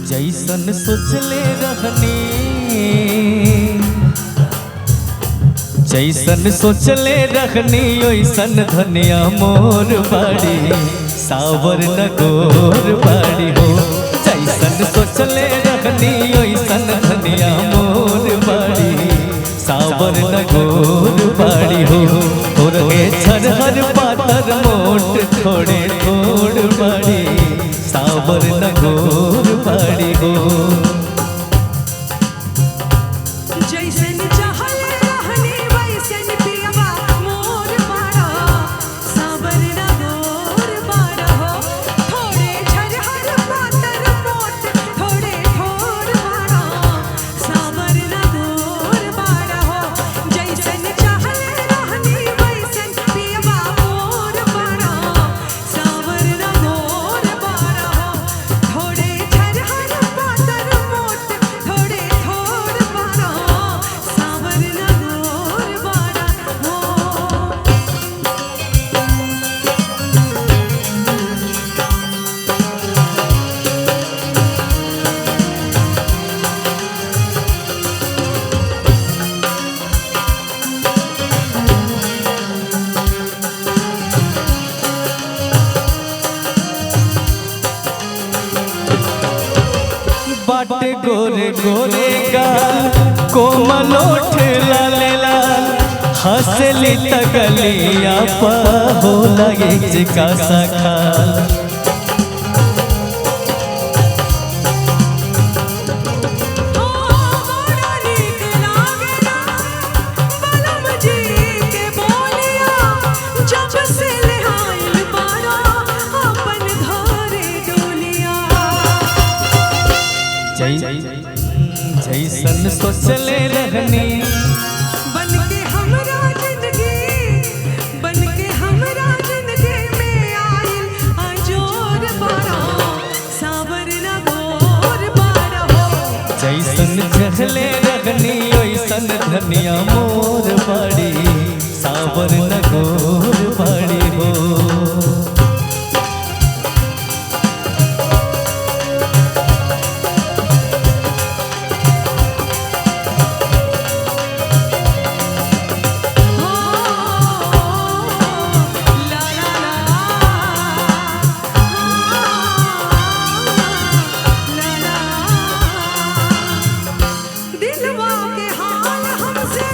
जैसन सोचले रहनी, जैसन सोचले रहनी ओइसन धनिया मोर बाड़ी, सावर न गोर बाड़ी हो। जैसन सोचले रहनी ओइसन धनिया मोर बाड़ी, सावर न गोर बाड़ी हो। थोड़े छरहर पातर मोट थोड़े थोड़ बाड़ी, सावर न गोर बाड़ी हो। जैसन चाहले रहनी वैसन पियवा मोर बाड़ा, सावर न गोर बाड़ा हो। थोड़े छरहर पातर मोट थोड़े थोड़ बाड़ा, सावर न गोर बाड़ा हो। जैसन चाहले रहनी वैसन पियवा मोर बाड़ा, सावर न गोर बाड़ा हो। थोड़े छरहर पातर मोट थोड़े थोड़ बाड़ा, सावर न गोर बाड़ा हो। बाटे गोरे गोरे का कोमल ओठ लालेला, हंसली तगलिया पा हो लगे चिका सखा। बड़ा नीक लागेला बलम जी के बोलिया, जब से लेहाइल बाड़ा अपन घरे डोलिया। जैसन सोचले रहनी, बनके हमरा जिंदगी, बनके हमरा जिंदगी में आइल अजोर बाड़ा, सावर न गोर बाड़ा हो। जैसन चहले रहनी ओइसन धनिया मोर बाड़ी, सावर न गोर बाड़ी हो। दिलवा के हाल हमसे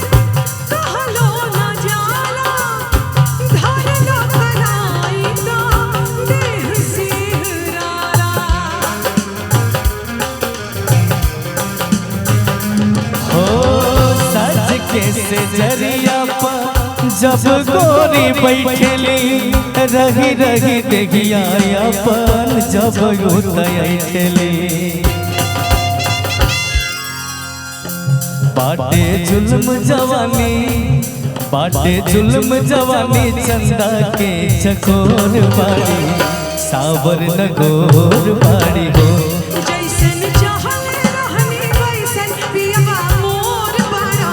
कहलो न जाला, धरलो कलाई तो देह सिहराला। हो सज के से जरिया पर जब गोरी बैठेली, रही रही देखिया अपन जब उतैठेली। बाटे जुल्म जवानी, बाटे जुल्म जवानी चंदा के चकोर बाड़ी, सावर न गोर बाड़ी हो। जैसन चाहले रहनी वैसन पियवा मोर बाड़ा,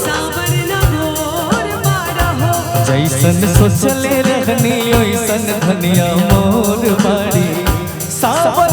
सावर न गोर बाड़ा हो। जैसन सोचले रहनी ओइसन धनिया मोर बाड़ी, सावर